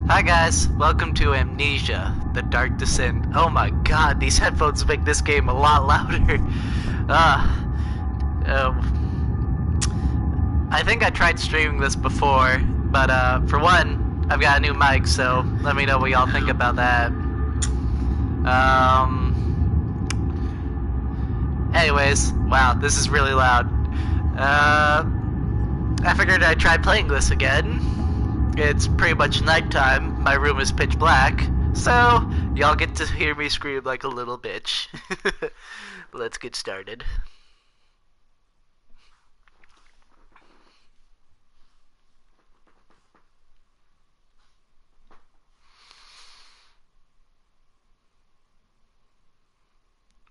Hi guys, welcome to Amnesia, the Dark Descent. Oh my god, these headphones make this game a lot louder. I think I tried streaming this before, but for one, I've got a new mic, so let me know what y'all think about that. Anyways, wow, this is really loud. I figured I'd try playing this again. It's pretty much nighttime, my room is pitch black, so y'all get to hear me scream like a little bitch. Let's get started.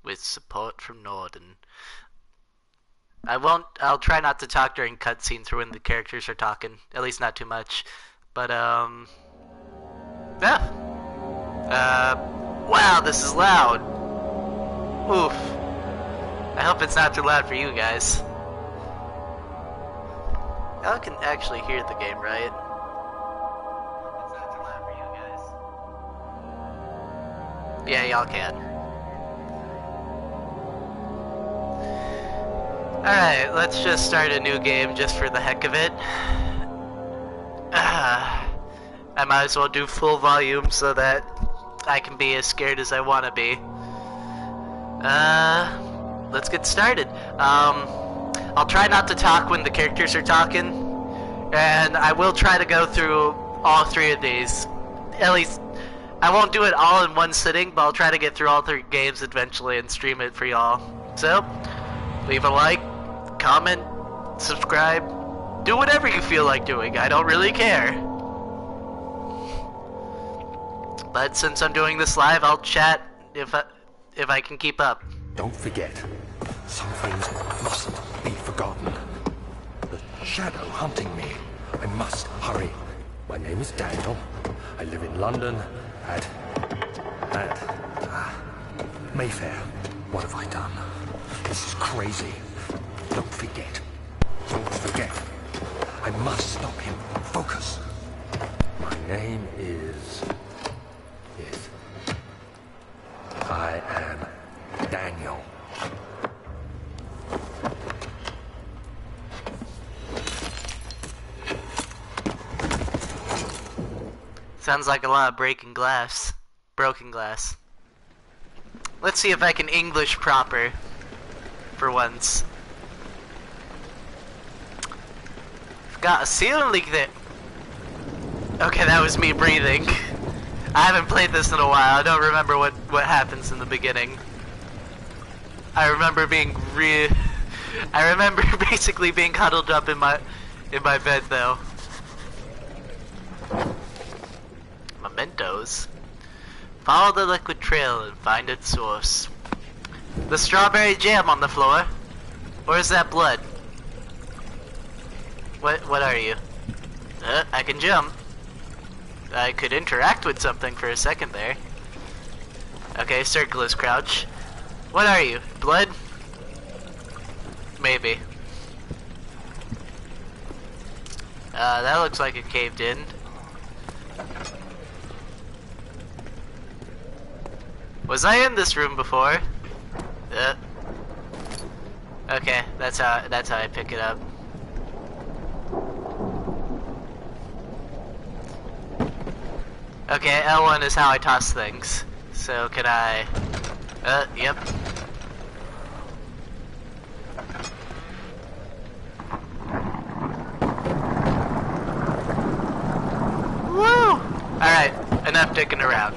With support from Norden. I'll try not to talk during cutscenes or when the characters are talking, at least not too much. But, yeah. Wow, this is loud. Oof. I hope it's not too loud for you guys. Y'all can actually hear the game, right? It's not too loud for you guys. Yeah, y'all can. Alright, let's just start a new game just for the heck of it. I might as well do full volume so that I can be as scared as I want to be. Let's get started. I'll try not to talk when the characters are talking, and I will try to go through all three of these. At least, I won't do it all in one sitting, but I'll try to get through all three games eventually and stream it for y'all. So, leave a like, comment, subscribe, do whatever you feel like doing. I don't really care. But since I'm doing this live, I'll chat if I can keep up. Don't forget, some things mustn't be forgotten. The shadow hunting me. I must hurry. My name is Daniel. I live in London at Mayfair. What have I done? This is crazy. Don't forget. Don't forget. I must stop him. Focus. My name is... I am Daniel. Sounds like a lot of breaking glass. Broken glass. Let's see if I can English proper. For once. I've got a ceiling leak there. Okay, that was me breathing. I haven't played this in a while. I don't remember what happens in the beginning. I remember being I remember basically being cuddled up in my bed though. Mementos. Follow the liquid trail and find its source. The strawberry jam on the floor. Or is that blood? What are you? I can jump. I could interact with something for a second there. Okay, circle is crouch. What are you? Blood? Maybe. That looks like it caved in. Was I in this room before? Okay, that's how I pick it up. Okay, L1 is how I toss things. So can I... yep. Woo! Alright, enough dicking around.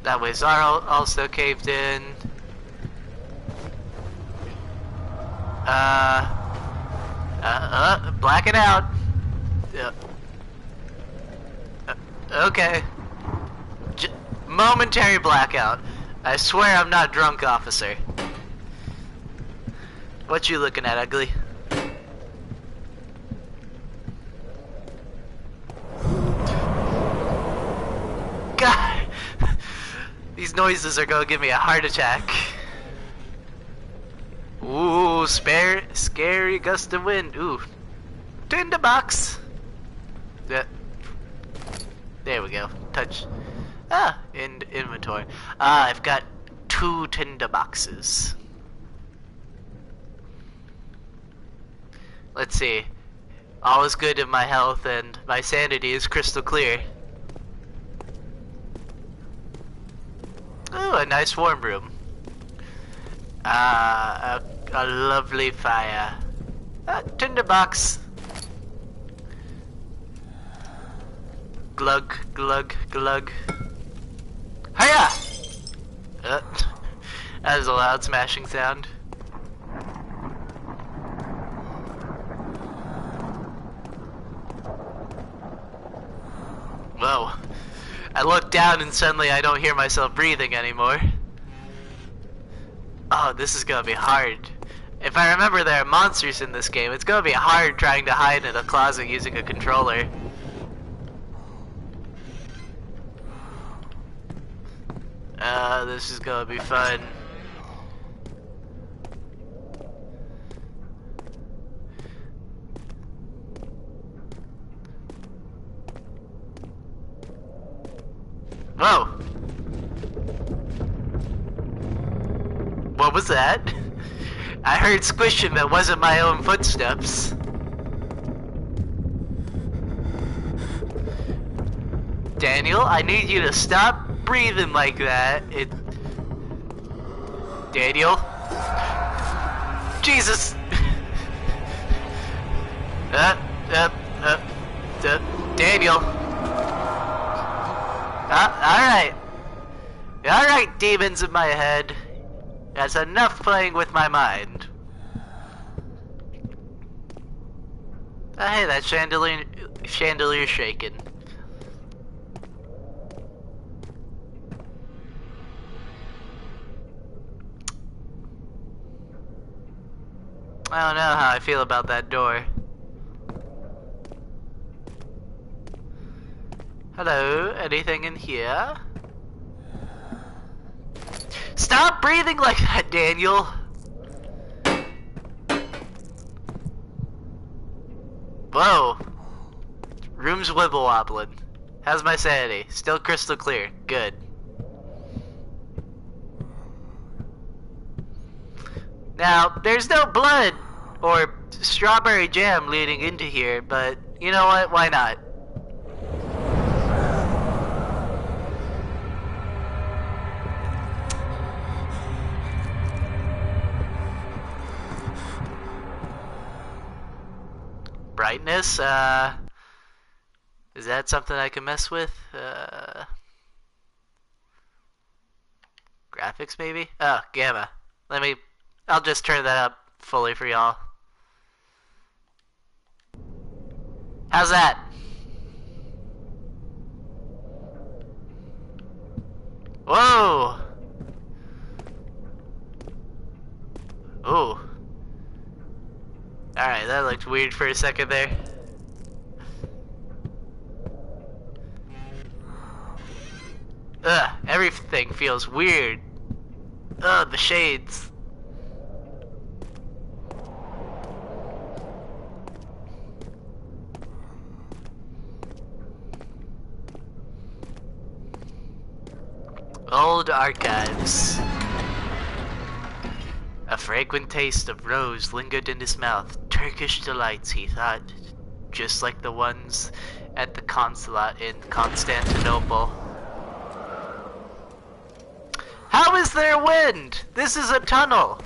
That way Zara also caved in. Black it out. Okay. Momentary blackout. I swear I'm not drunk, officer. What you looking at, ugly? God! These noises are gonna give me a heart attack. scary gust of wind. Ooh. Tinderbox. Yeah. There we go. Touch. Ah, in inventory. I've got 2 tinderboxes. Let's see. All is good in my health and my sanity is crystal clear. Ooh, a nice warm room. A lovely fire. Tinderbox. Glug, glug, glug. Hiya! That was a loud smashing sound. Whoa. I look down and suddenly I don't hear myself breathing anymore. Oh, this is gonna be hard. If I remember there are monsters in this game, it's gonna be hard trying to hide in a closet using a controller. This is gonna be fun. Whoa! What was that? I heard squishing that wasn't my own footsteps. Daniel, I need you to stop breathing like that. Daniel? Jesus! Daniel! Alright. Alright, demons in my head. That's enough playing with my mind. Hey, that chandelier's shaking. I don't know how I feel about that door. Hello, anything in here? Stop breathing like that, Daniel! Whoa. Room's wibble wobbling. How's my sanity? Still crystal clear. Good. Now, there's no blood or strawberry jam leading into here, but you know what? Why not? Brightness, is that something I can mess with? Graphics maybe? Oh, gamma. I'll just turn that up fully for y'all. How's that? Whoa! Ooh. Alright, that looked weird for a second there. Ugh, everything feels weird. Ugh, the shades. Old archives. A fragrant taste of rose lingered in his mouth. Turkish delights, he thought, just like the ones at the consulate in Constantinople. How is there wind? This is a tunnel.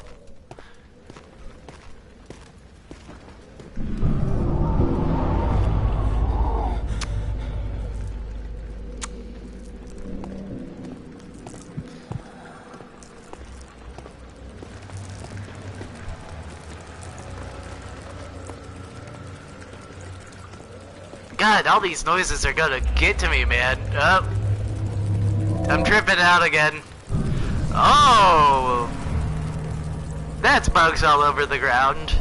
God, all these noises are gonna get to me, man. Oh. I'm tripping out again. Oh! That's bugs all over the ground.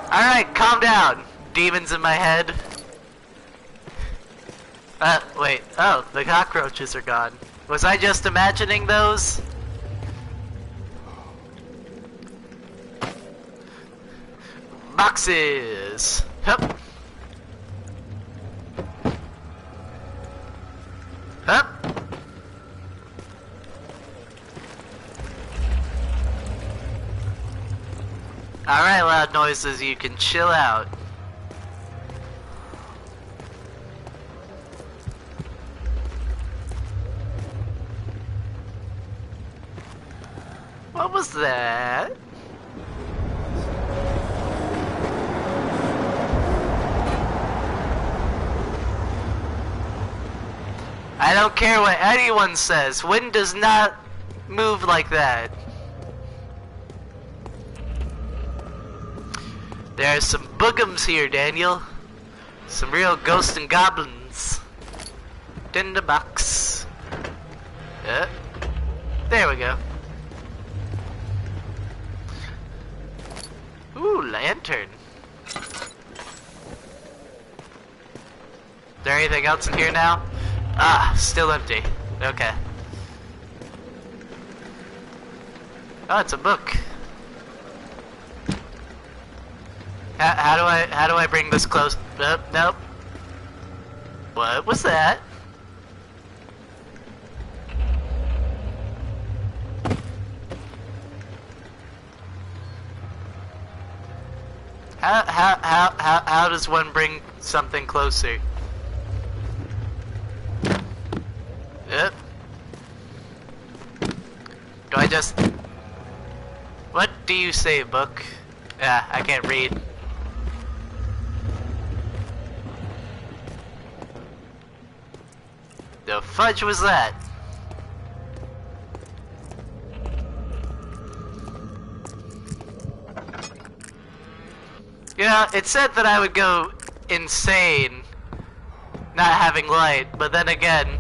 Alright, calm down. Demons in my head. Wait. Oh, the cockroaches are gone. Was I just imagining those? Boxes! Hup! Hup! Alright, loud noises, you can chill out. What was that? I don't care what anyone says, wind does not move like that. There are some boogums here, Daniel. Some real ghosts and goblins. Tinderbox. There we go. Ooh, lantern. Is there anything else in here now? Ah, still empty. Okay. Oh, it's a book. How do I bring this close? Nope. What was that? How does one bring something closer? Yep. Do I just... What do you say, book? Yeah, I can't read. The fudge was that? Yeah, it said that I would go insane not having light, but then again...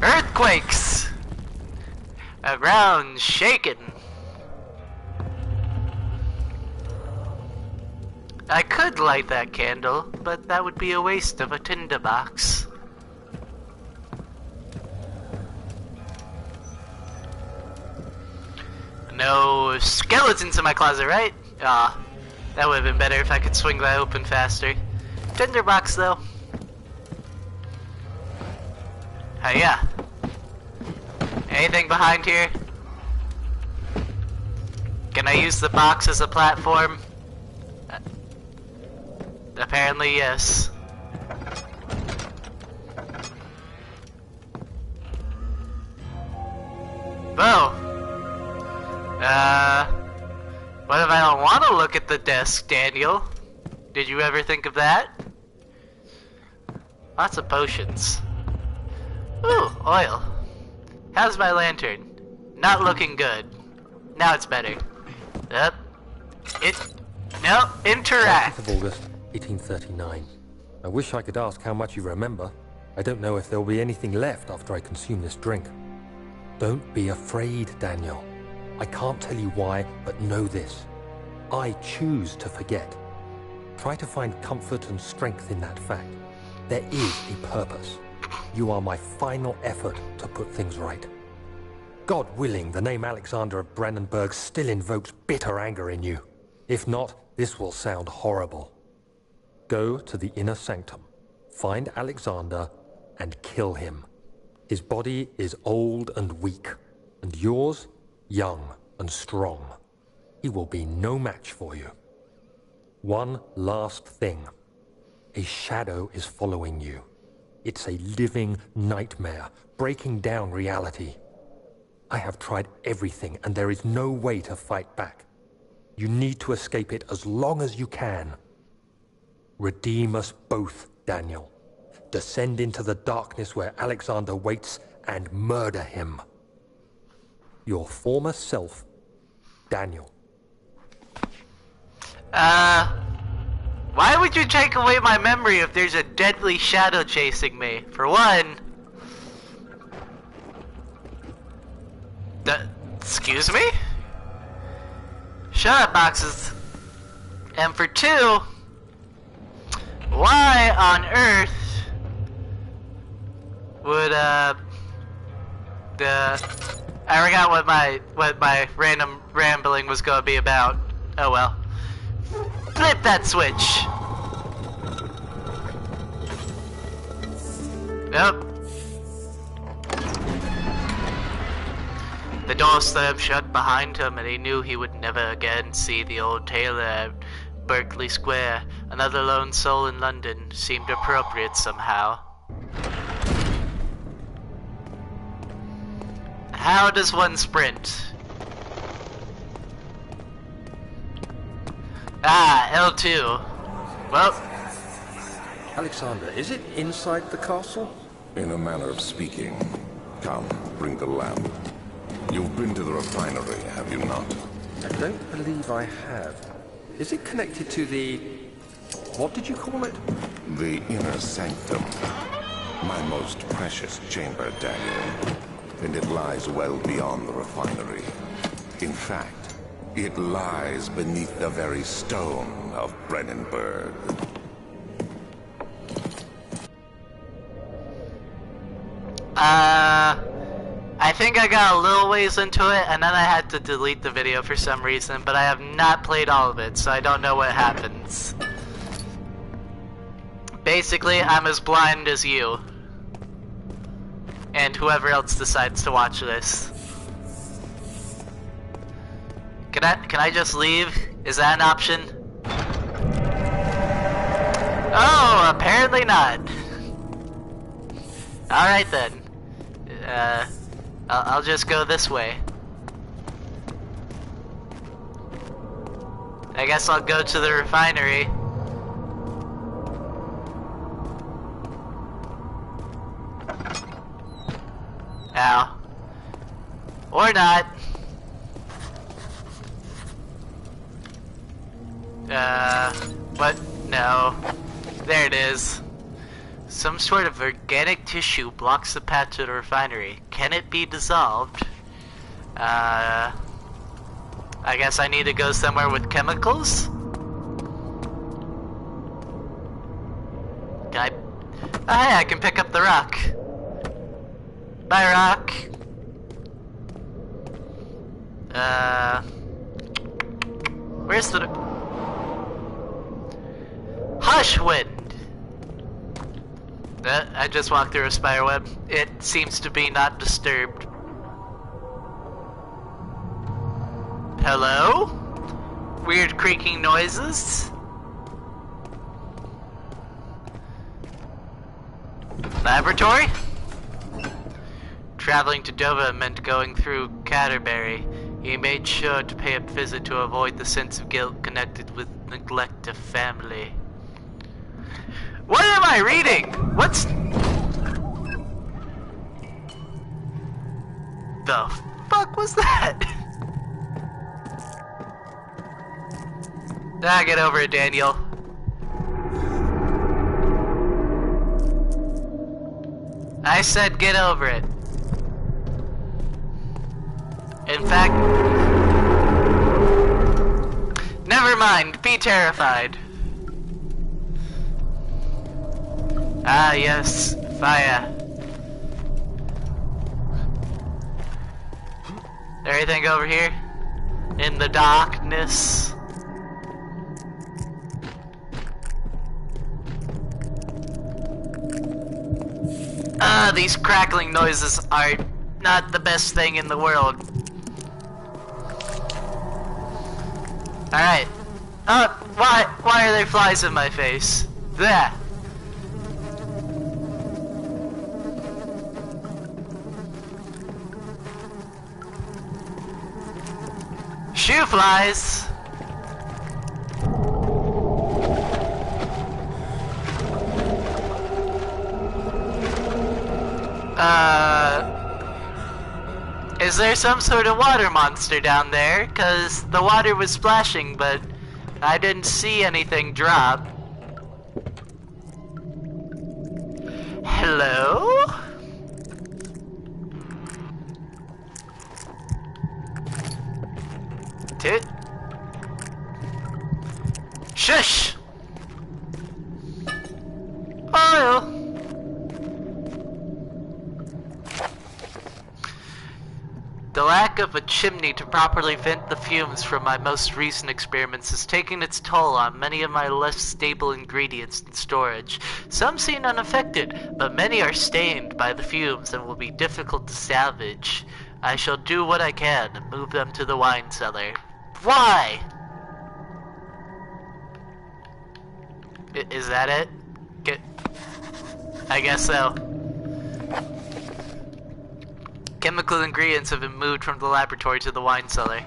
Earthquakes! A ground shaken. I could light that candle, but that would be a waste of a tinderbox. No skeletons in my closet, right? Ah, that would have been better if I could swing that open faster. Tinderbox, though. Yeah. Anything behind here? Can I use the box as a platform? Apparently, yes. Oh. What if I don't want to look at the desk, Daniel? Did you ever think of that? Lots of potions. Ooh, oil. How's my lantern? Not looking good. Now it's better. Yep. No, interact. 20th of August, 1839. I wish I could ask how much you remember. I don't know if there'll be anything left after I consume this drink. Don't be afraid, Daniel. I can't tell you why, but know this. I choose to forget. Try to find comfort and strength in that fact. There is a purpose. You are my final effort to put things right. God willing, the name Alexander of Brandenburg still invokes bitter anger in you. If not, this will sound horrible. Go to the inner sanctum, find Alexander, and kill him. His body is old and weak, and yours, young and strong. He will be no match for you. One last thing. A shadow is following you. It's a living nightmare, breaking down reality. I have tried everything, and there is no way to fight back. You need to escape it as long as you can. Redeem us both, Daniel. Descend into the darkness where Alexander waits and murder him. Your former self, Daniel. Why would you take away my memory if there's a deadly shadow chasing me? For one... Excuse me? Shut up, boxes. And for two... Why on earth would I forgot what my random rambling was gonna be about. Oh well. Flip that switch. Yep. The door slammed shut behind him, and he knew he would never again see the old tailor at Berkeley Square. Another lone soul in London seemed appropriate somehow. How does one sprint? Ah, L2. Well, Alexander, is it inside the castle? In a manner of speaking. Come, bring the lamp. You've been to the refinery, have you not? I don't believe I have. Is it connected to the... what did you call it? The inner sanctum. My most precious chamber, Daniel. And it lies well beyond the refinery. In fact, it lies beneath the very stone of Brennenburg. I think I got a little ways into it, and then I had to delete the video for some reason, but I have not played all of it, so I don't know what happens. Basically, I'm as blind as you. And whoever else decides to watch this. Can I just leave? Is that an option? Oh, apparently not. Alright then. I'll just go this way. I guess I'll go to the refinery. Ow. Or not. But no. There it is. Some sort of organic tissue blocks the path to the refinery. Can it be dissolved? I guess I need to go somewhere with chemicals? Can I... Oh, hey, I can pick up the rock. Bye, rock. Where's the... Hushwind! I just walked through a spider web. It seems to be not disturbed. Hello? Weird creaking noises? Laboratory? Traveling to Dover meant going through Canterbury. He made sure to pay a visit to avoid the sense of guilt connected with neglect of family. What am I reading? What's... the fuck was that? Ah, get over it, Daniel. I said get over it. In fact... never mind, be terrified. Ah, yes, fire. Anything over here? In the darkness? Ah, these crackling noises are not the best thing in the world. Alright. Why are there flies in my face? There. Shoe flies. Is there some sort of water monster down there? 'Cause the water was splashing, but I didn't see anything drop. Hello? Tit. Shush! oil! The lack of a chimney to properly vent the fumes from my most recent experiments is taking its toll on many of my less stable ingredients in storage. Some seem unaffected, but many are stained by the fumes and will be difficult to salvage. I shall do what I can and move them to the wine cellar. Why? Is that it? I guess so. Chemical ingredients have been moved from the laboratory to the wine cellar.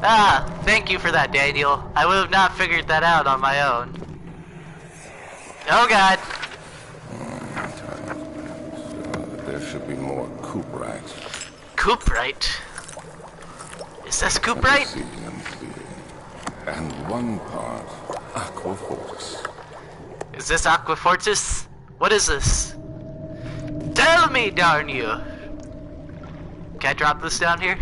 Ah, thank you for that, Daniel. I would have not figured that out on my own. Oh god. There should be more cuprite. Cuprite? Is this cuprite? And 1 part aquafortis. Is this aquafortis? What is this? Tell me, darn you! Can I drop this down here?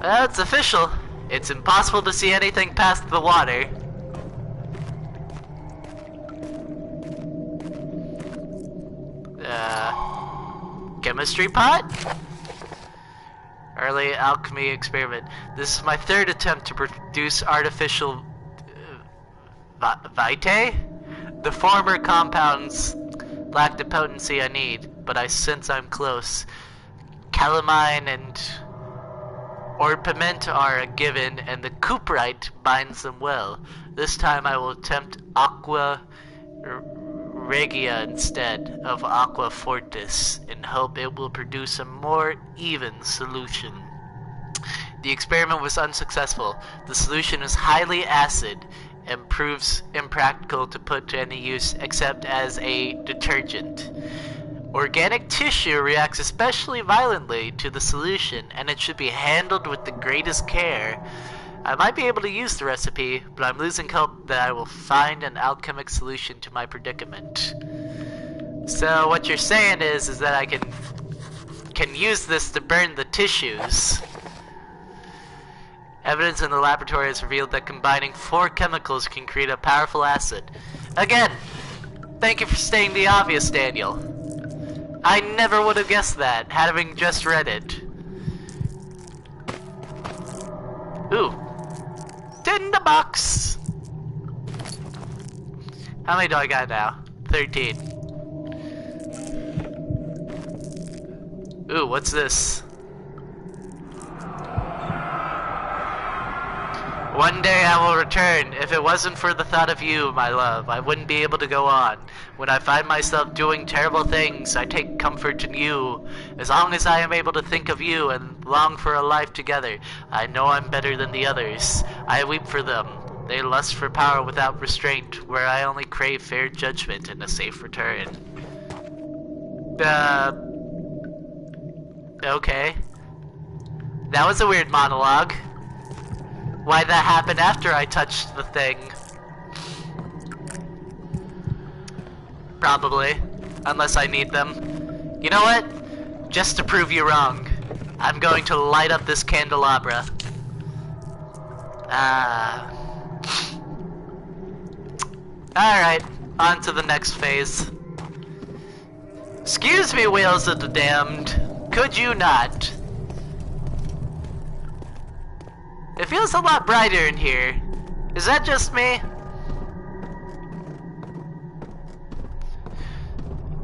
Well, it's official. It's impossible to see anything past the water. Chemistry pot? Early alchemy experiment. This is my 3rd attempt to produce artificial vitae? The former compounds lack the potency I need, but I sense I'm close. Calamine and orpiment are a given, and the cuprite binds them well. This time I will attempt aqua regia instead of aqua fortis, and hope it will produce a more even solution. The experiment was unsuccessful. The solution is highly acid and proves impractical to put to any use except as a detergent. Organic tissue reacts especially violently to the solution, and it should be handled with the greatest care. I might be able to use the recipe, but I'm losing hope that I will find an alchemic solution to my predicament. So what you're saying is that I can use this to burn the tissues. Evidence in the laboratory has revealed that combining 4 chemicals can create a powerful acid. Again, thank you for stating the obvious, Daniel. I never would have guessed that, having just read it. Ooh. Tinderbox! How many do I got now? 13. Ooh, what's this? One day I will return. If it wasn't for the thought of you, my love, I wouldn't be able to go on. When I find myself doing terrible things, I take comfort in you. As long as I am able to think of you and long for a life together, I know I'm better than the others. I weep for them. They lust for power without restraint, where I only crave fair judgment and a safe return. Okay. That was a weird monologue. Why that happened after I touched the thing? Probably. Unless I need them. You know what? Just to prove you wrong, I'm going to light up this candelabra. Alright, on to the next phase. Excuse me, Whales of the Damned. Could you not? It feels a lot brighter in here. Is that just me?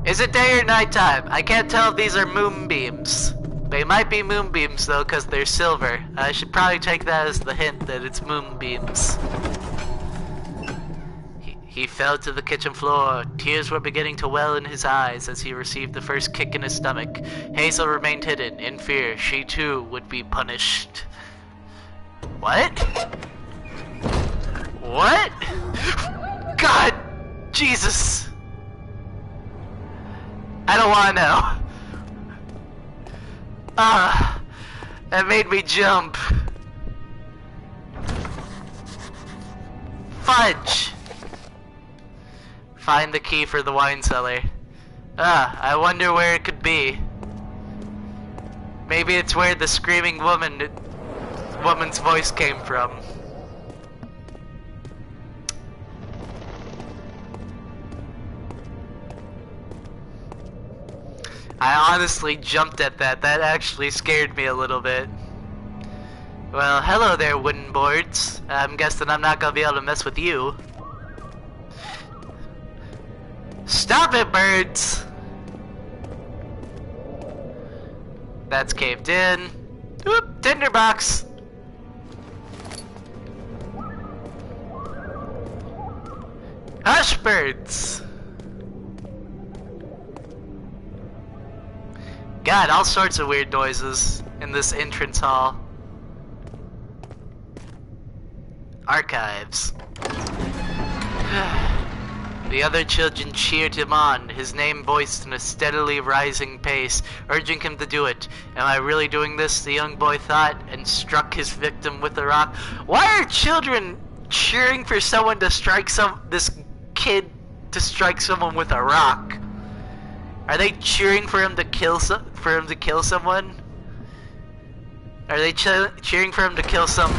Is it day or nighttime? I can't tell if these are moonbeams. They might be moonbeams though, because they're silver. I should probably take that as the hint that it's moonbeams. He fell to the kitchen floor. Tears were beginning to well in his eyes as he received the first kick in his stomach. Hazel remained hidden, in fear. She too would be punished. What? What? God! Jesus! I don't wanna know. That made me jump. Fudge! Find the key for the wine cellar. I wonder where it could be. Maybe it's where the screaming woman's voice came from. I honestly jumped at that. That actually scared me a little bit. Well, hello there, wooden boards. I'm guessing I'm not gonna be able to mess with you. Stop it, birds! That's caved in. Oop, tinderbox! Hush, birds! God, all sorts of weird noises in this entrance hall. Archives. The other children cheered him on, his name voiced in a steadily rising pace, urging him to do it. Am I really doing this? The young boy thought, and struck his victim with a rock. Why are children cheering for someone to strike this kid to strike someone with a rock? Are they cheering for him to kill someone? Are they cheering for him to kill some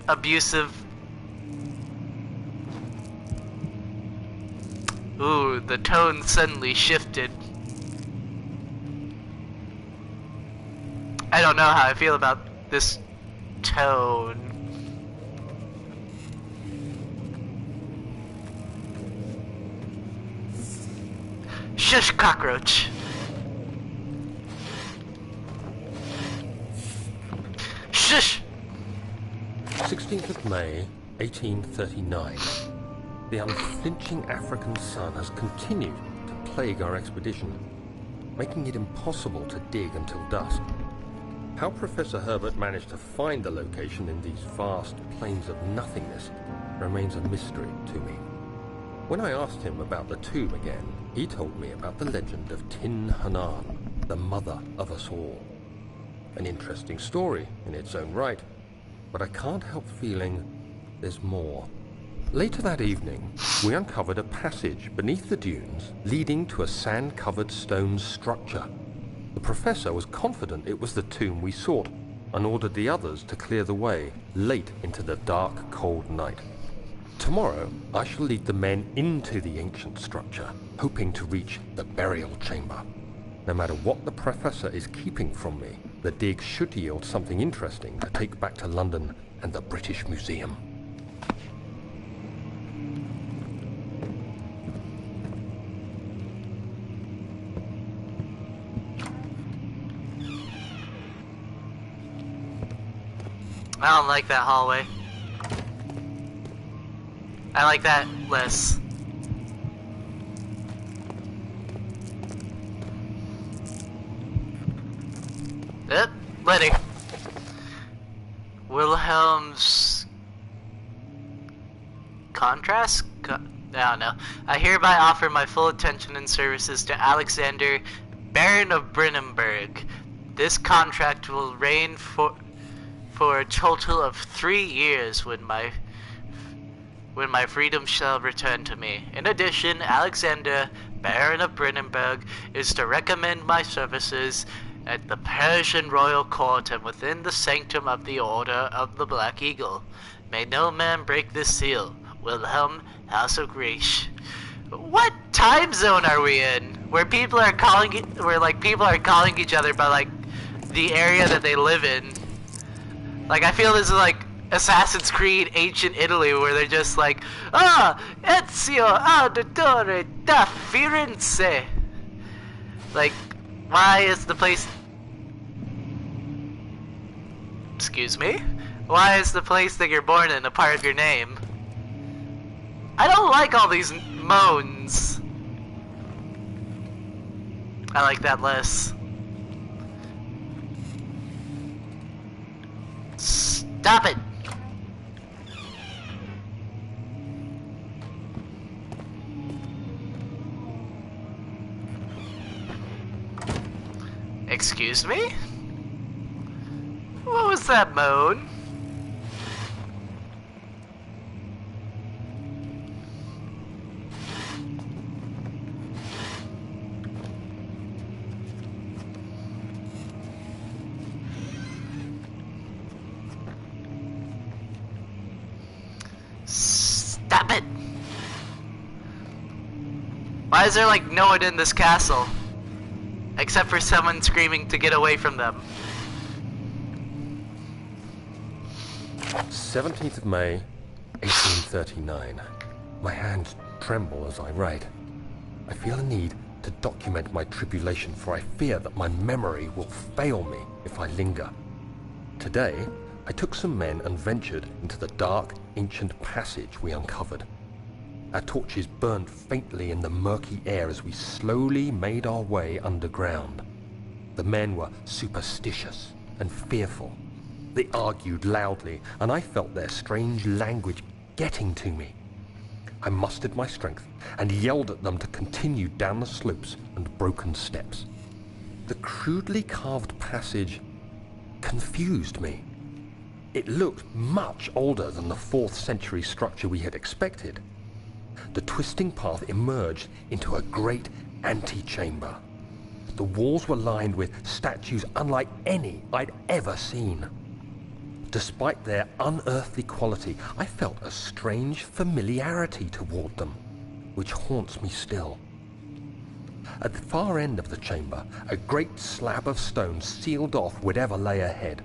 abusive? Ooh, the tone suddenly shifted. I don't know how I feel about this tone. Shush, cockroach. Shush! 16th of May, 1839. The unflinching African sun has continued to plague our expedition, making it impossible to dig until dusk. How Professor Herbert managed to find the location in these vast plains of nothingness remains a mystery to me. When I asked him about the tomb again, he told me about the legend of Tin Hanan, the mother of us all. An interesting story in its own right, but I can't help feeling there's more. Later that evening, we uncovered a passage beneath the dunes leading to a sand-covered stone structure. The professor was confident it was the tomb we sought and ordered the others to clear the way late into the dark, cold night. Tomorrow, I shall lead the men into the ancient structure, hoping to reach the burial chamber. No matter what the professor is keeping from me, the dig should yield something interesting to take back to London and the British Museum. I don't like that hallway. I like that less. Yep, Letty. Wilhelm's contrast? I don't know. I hereby offer my full attention and services to Alexander, Baron of Brennenburg. This contract will reign for a total of 3 years when my freedom shall return to me. In addition, Alexander, Baron of Brennenburg, is to recommend my services at the Persian royal court and within the sanctum of the Order of the Black Eagle. May no man break this seal. Wilhelm, House of Griesch. What time zone are we in? Where people are calling each other by like the area that they live in. Like, I feel this is like Assassin's Creed Ancient Italy, where they're just like, Ezio Auditore da Firenze. Like, why is the place... Excuse me? Why is the place that you're born in a part of your name? I don't like all these moans. I like that less. Stop it! Excuse me? What was that moan? Stop it! Why is there like no one in this castle? Except for someone screaming to get away from them. 17th of May, 1839. My hands tremble as I write. I feel a need to document my tribulation, for I fear that my memory will fail me if I linger. Today, I took some men and ventured into the dark, ancient passage we uncovered. Our torches burned faintly in the murky air as we slowly made our way underground. The men were superstitious and fearful. They argued loudly, and I felt their strange language getting to me. I mustered my strength and yelled at them to continue down the slopes and broken steps. The crudely carved passage confused me. It looked much older than the 4th century structure we had expected. The twisting path emerged into a great antechamber. The walls were lined with statues unlike any I'd ever seen. Despite their unearthly quality, I felt a strange familiarity toward them, which haunts me still. At the far end of the chamber, a great slab of stone sealed off whatever lay ahead.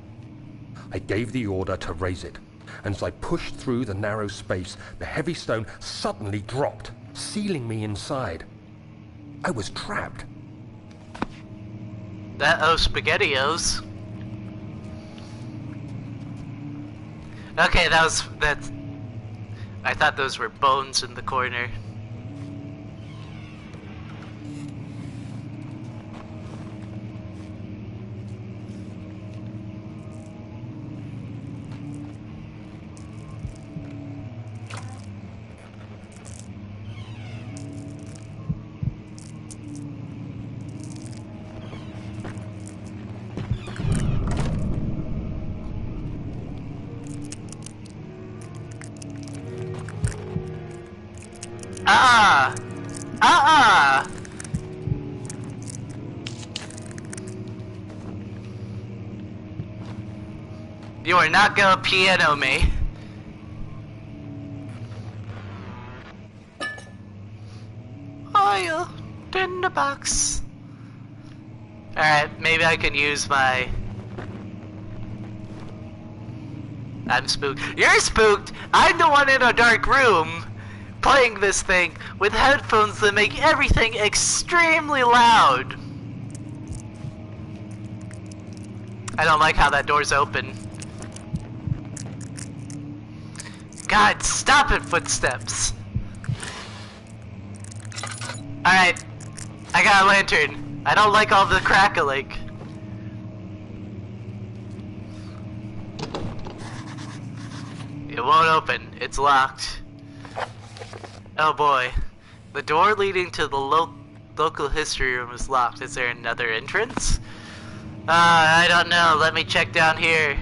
I gave the order to raise it, and as I pushed through the narrow space, the heavy stone suddenly dropped, sealing me inside. I was trapped. That SpaghettiOs. Okay, that's... I thought those were bones in the corner. You are not gonna piano me. Oil in the box. Alright, maybe I can use my... I'm spooked. You're spooked! I'm the one in a dark room playing this thing with headphones that make everything extremely loud. I don't like how that door's open. God, stop it, footsteps! Alright, I got a lantern. I don't like all the crackling. It won't open. It's locked. Oh boy. The door leading to the local history room is locked. Is there another entrance? I don't know. Let me check down here.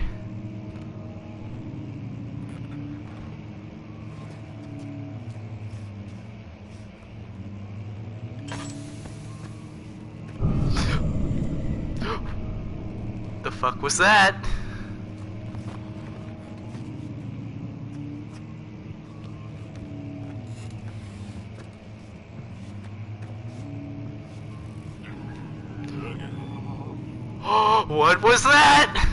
The fuck was that? What was that?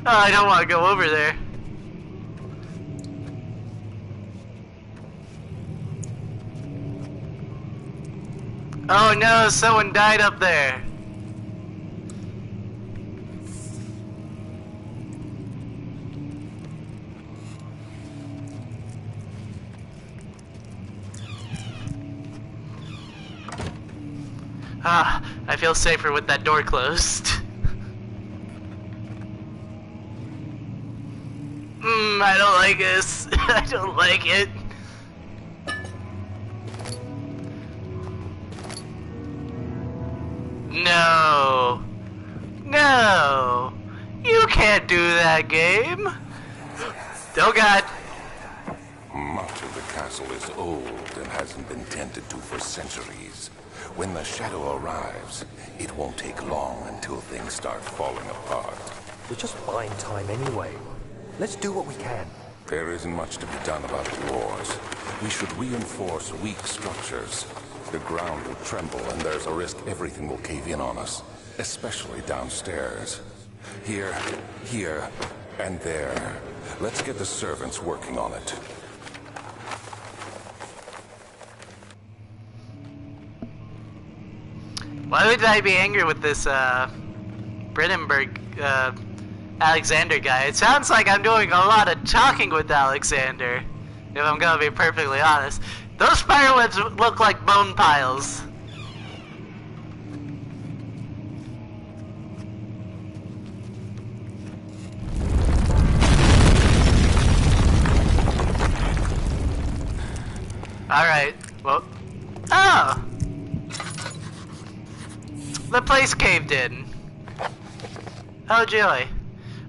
Oh, I don't want to go over there. Oh no, someone died up there. Ah, I feel safer with that door closed. I don't like this. I don't like it. No. No. You can't do that game. Oh god. Much of the castle is old and hasn't been tended to for centuries. When the shadow arrives, it won't take long until things start falling apart. We're just buying time anyway. Let's do what we can. There isn't much to be done about the wars. We should reinforce weak structures. The ground will tremble, and there's a risk everything will cave in on us, especially downstairs. Here, and there. Let's get the servants working on it. Why would I be angry with this, Brinnenberg, Alexander guy? It sounds like I'm doing a lot of talking with Alexander, if I'm gonna be perfectly honest. Those spiderwebs look like bone piles. Alright, well... Oh! The place caved in. Oh joy.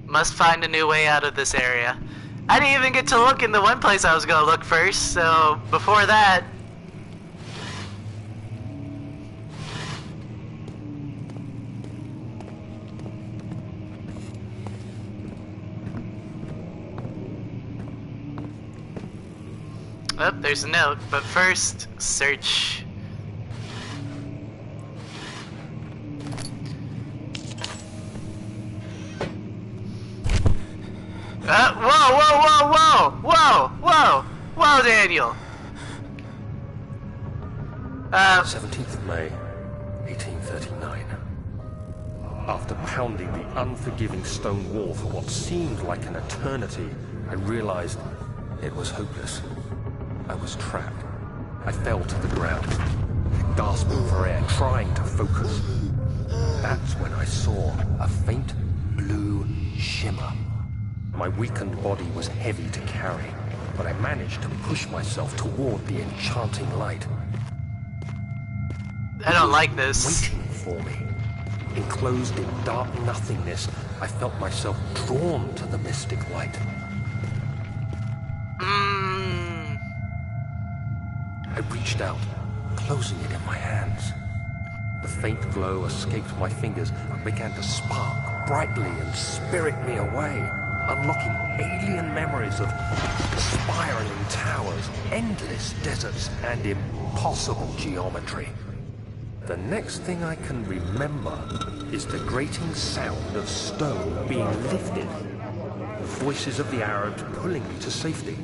Must find a new way out of this area. I didn't even get to look in the one place I was gonna look first, so before that... Oh, there's a note, but first, search. Whoa, Daniel. 17th of May, 1839. After pounding the unforgiving stone wall for what seemed like an eternity, I realized it was hopeless. I was trapped. I fell to the ground, gasping for air, trying to focus. That's when I saw a faint blue shimmer. My weakened body was heavy to carry, but I managed to push myself toward the enchanting light. I don't like this. Waiting for me. Enclosed in dark nothingness, I felt myself drawn to the mystic light. I reached out, closing it in my hands. The faint glow escaped my fingers and began to spark brightly and spirit me away, unlocking alien memories of spiraling towers, endless deserts, and impossible geometry. The next thing I can remember is the grating sound of stone being lifted, the voices of the Arabs pulling me to safety,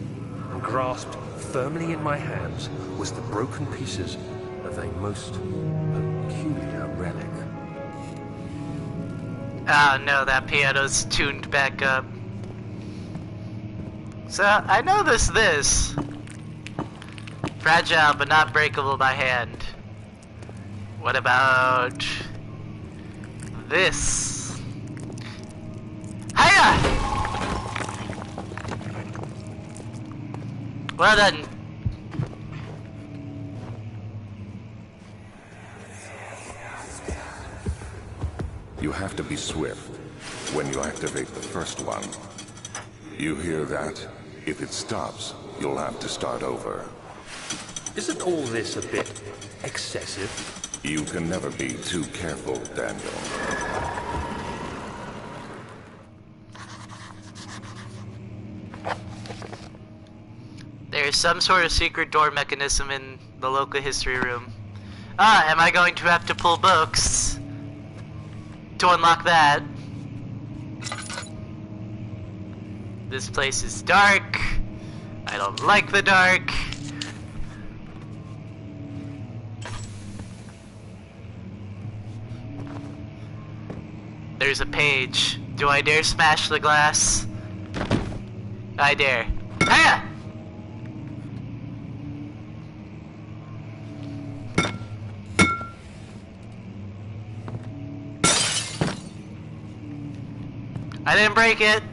and grasped firmly in my hands was the broken pieces of a most peculiar relic. Oh no, that piano's tuned back up. So, I know this. Fragile but not breakable by hand. What about... this? Hiya! Well done. You have to be swift when you activate the first one. You hear that? If it stops, you'll have to start over. Isn't all this a bit excessive? You can never be too careful, Daniel. There's some sort of secret door mechanism in the local history room. Ah, am I going to have to pull books to unlock that? This place is dark. I don't like the dark. There's a page. Do I dare smash the glass? I dare. Hiya! I didn't break it.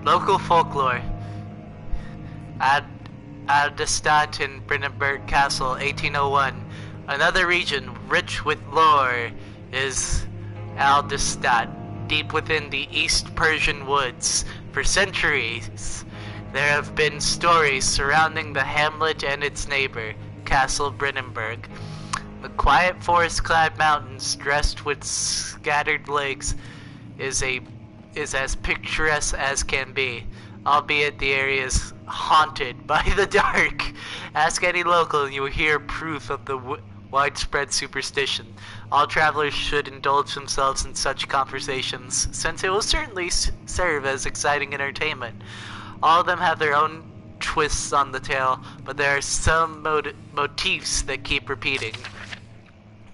Local folklore. Adestat in Brinnenberg Castle, 1801. Another region rich with lore is Adestat, deep within the East Persian woods. For centuries, there have been stories surrounding the hamlet and its neighbor, Castle Brinnenberg. The quiet forest-clad mountains, dressed with scattered lakes, is as picturesque as can be, albeit the area is haunted by the dark Ask any local and you will hear proof of the widespread superstition. All travelers should indulge themselves in such conversations, since it will certainly serve as exciting entertainment. All of them have their own twists on the tale, but there are some motifs that keep repeating.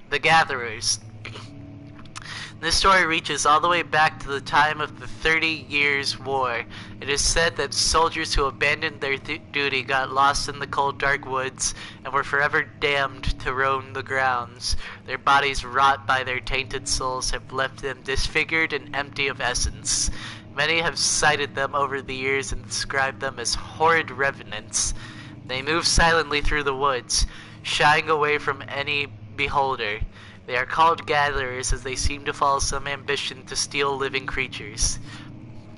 The Gatherers. This story reaches all the way back to the time of the 30 Years' War. It is said that soldiers who abandoned their duty got lost in the cold, dark woods and were forever damned to roam the grounds. Their bodies, wrought by their tainted souls, have left them disfigured and empty of essence. Many have cited them over the years and described them as horrid revenants. They move silently through the woods, shying away from any beholder. They are called gatherers as they seem to follow some ambition to steal living creatures.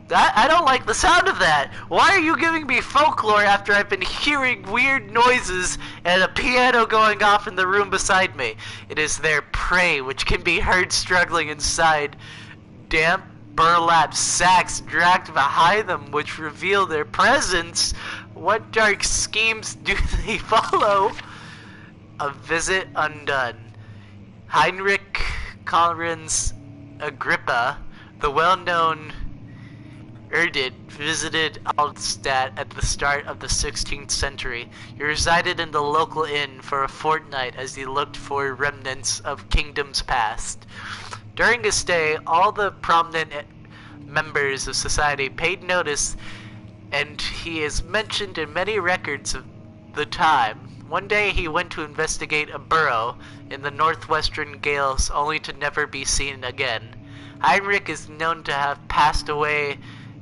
I don't like the sound of that! Why are you giving me folklore after I've been hearing weird noises and a piano going off in the room beside me? It is their prey which can be heard struggling inside damp burlap sacks dragged behind them which reveal their presence. What dark schemes do they follow? A Visit Undone. Heinrich Conrad's Agrippa, the well-known erudite, visited Alstadt at the start of the 16th century. He resided in the local inn for a fortnight as he looked for remnants of kingdoms past. During his stay, all the prominent members of society paid notice, and he is mentioned in many records of the time. One day he went to investigate a burrow in the northwestern Gales, only to never be seen again. Heinrich is known to have passed away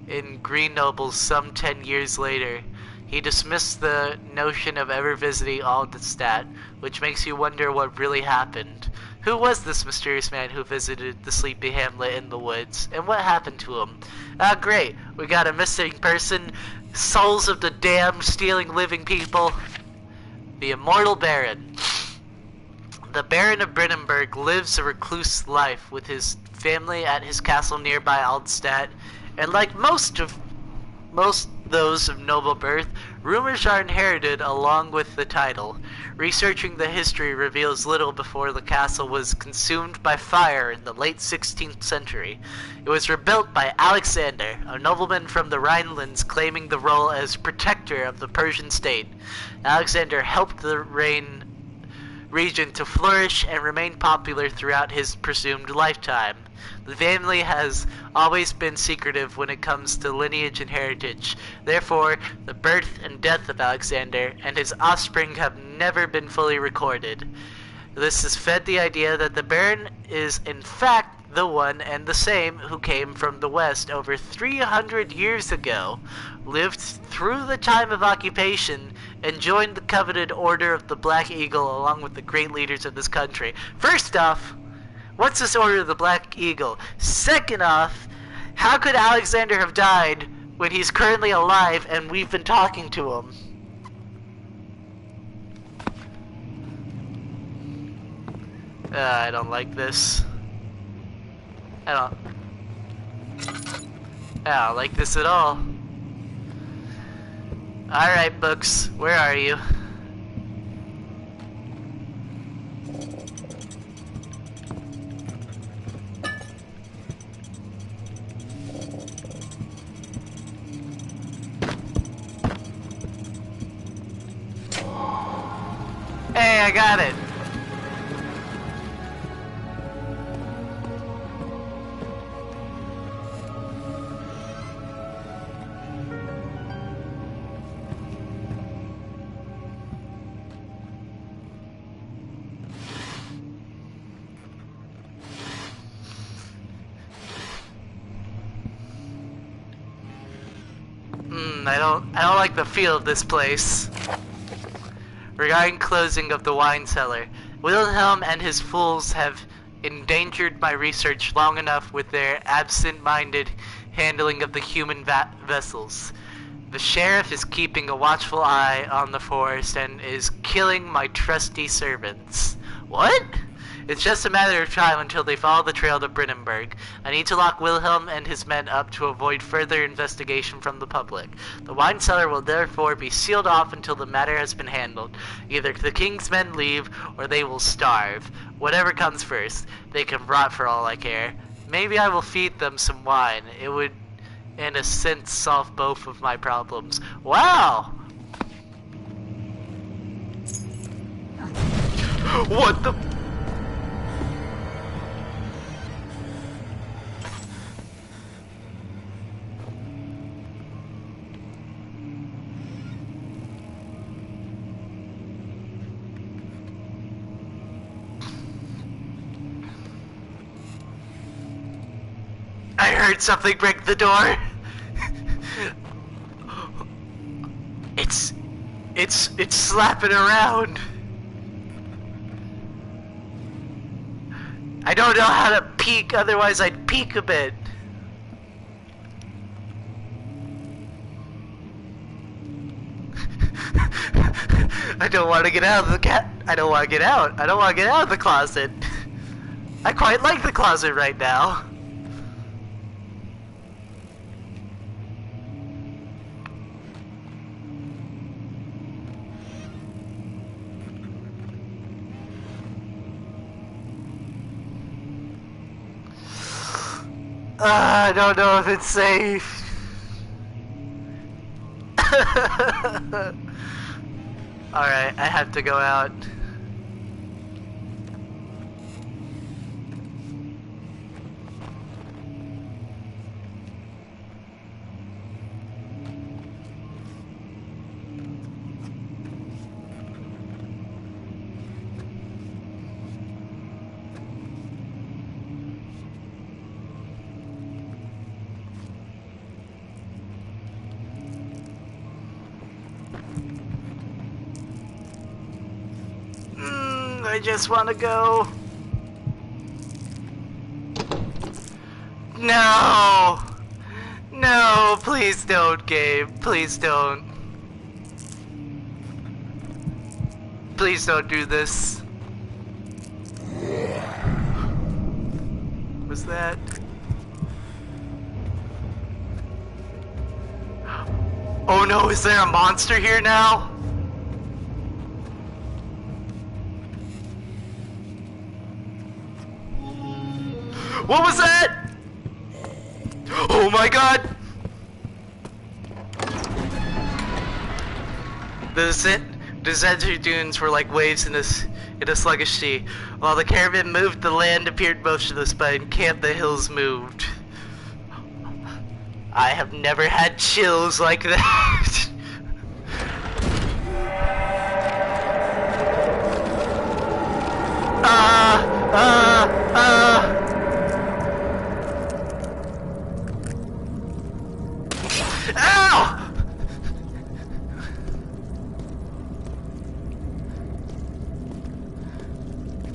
in Grenoble some 10 years later. He dismissed the notion of ever visiting Aldenstadt, which makes you wonder what really happened. Who was this mysterious man who visited the sleepy hamlet in the woods, and what happened to him? Ah, great, we got a missing person, souls of the damned stealing living people. The Immortal Baron. The Baron of Brennenburg lives a recluse life with his family at his castle nearby Aldenstadt, and like most those of noble birth, rumors are inherited along with the title. Researching the history reveals little before the castle was consumed by fire in the late 16th century. It was rebuilt by Alexander, a nobleman from the Rhinelands claiming the role as protector of the Persian state. Alexander helped the region to flourish and remain popular throughout his presumed lifetime. The family has always been secretive when it comes to lineage and heritage. Therefore, the birth and death of Alexander and his offspring have never been fully recorded. This has fed the idea that the Baron is in fact the one and the same who came from the west over 300 years ago, lived through the time of occupation, and joined the coveted Order of the Black Eagle along with the great leaders of this country. First off, what's this Order of the Black Eagle? Second off, how could Alexander have died when he's currently alive and we've been talking to him? I don't like this. I don't like this at all. Alright, books, where are you? Hey, I got it! I don't like the feel of this place. Regarding closing of the wine cellar, Wilhelm and his fools have endangered my research long enough with their absent-minded handling of the human vessels. The sheriff is keeping a watchful eye on the forest and is killing my trusty servants. What? It's just a matter of time until they follow the trail to Brinnenburg. I need to lock Wilhelm and his men up to avoid further investigation from the public. The wine cellar will therefore be sealed off until the matter has been handled. Either the king's men leave, or they will starve. Whatever comes first. They can rot for all I care. Maybe I will feed them some wine. It would, in a sense, solve both of my problems. Wow! What the... I heard something break the door. It's slapping around. I don't know how to peek, otherwise I'd peek a bit. I don't want to get out of the I don't want to get out. I don't want to get out of the closet. I quite like the closet right now. I don't know if it's safe. Alright, I have to go out. I just want to go. No! No, please don't, Gabe. Please don't. Please don't do this. What's that? Oh no, is there a monster here now? What was that? Oh my god! The desert dunes were like waves in a sluggish sea. While the caravan moved, the land appeared motionless, but in camp the hills moved. I have never had chills like that. Ow!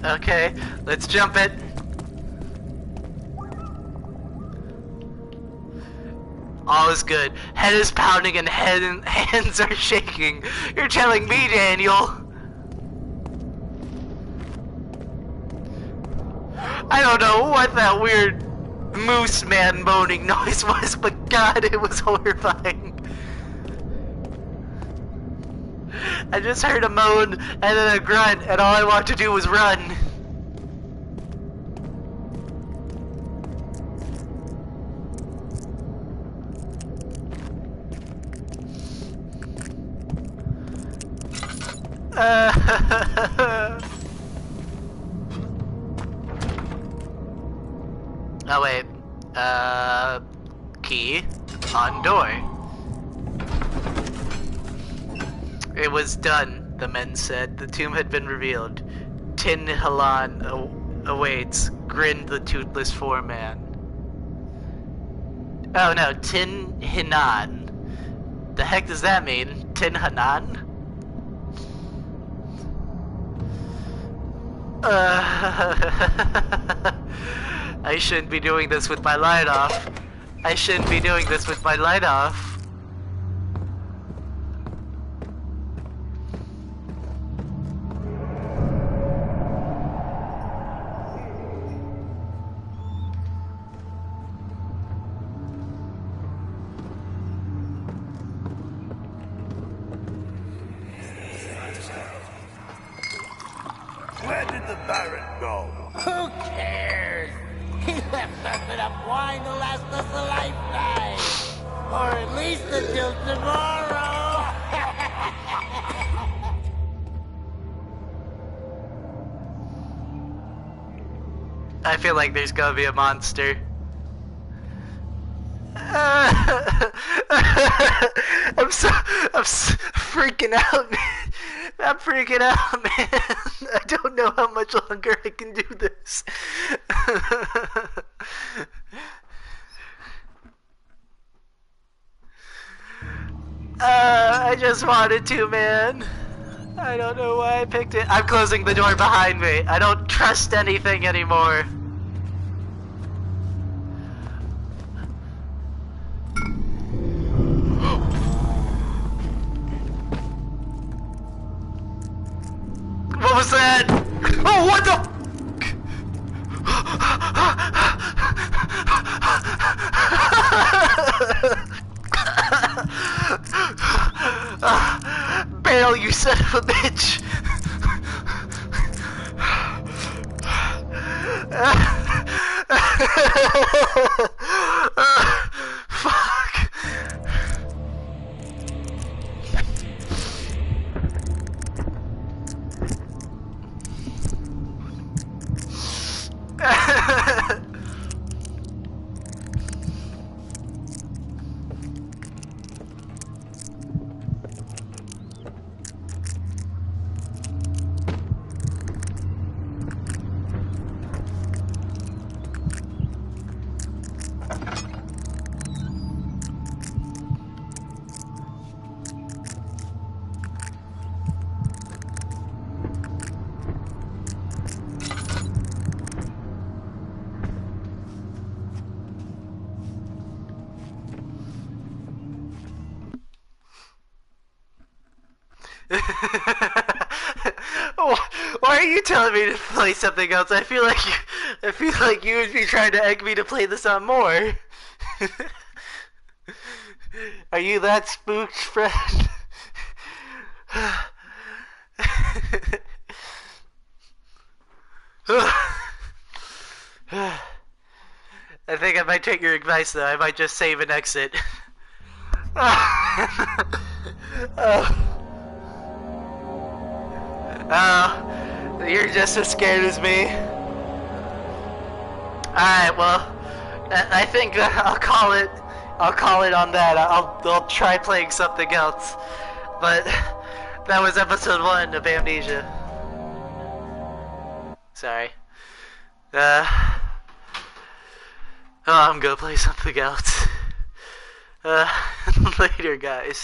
Okay, let's jump it. All is good. Head is pounding and hands are shaking. You're telling me, Daniel. I don't know what that weird moose man moaning noise was, but God, it was horrifying. I just heard a moan and then a grunt, and all I wanted to do was run. Oh wait, key on door. It was done, the men said. The tomb had been revealed. Tin Halan awaits, grinned the toothless foreman. Oh no, Tin Hinan. The heck does that mean? Tin Hanan? I shouldn't be doing this with my light off. I shouldn't be doing this with my light off. Baron go? Who cares? He left us enough wine to last us a lifetime. Or at least until tomorrow. I feel like there's gonna be a monster. I'm freaking out, man. I'm freaking out, man. I don't know how much longer I can do this. I just wanted to, man. I don't know why I picked it. I'm closing the door behind me. I don't trust anything anymore. What was that? Oh, what the? Bail, you son of a bitch! Fuck. Why are you telling me to play something else? I feel like you would be trying to egg me to play this on more. Are you that spooked, friend? I think I might take your advice though. I might just save and exit. You're just as scared as me. Alright, well, I think I'll call it on that. I'll try playing something else. But that was episode 1 of Amnesia. Sorry. I'm gonna play something else. Later, guys.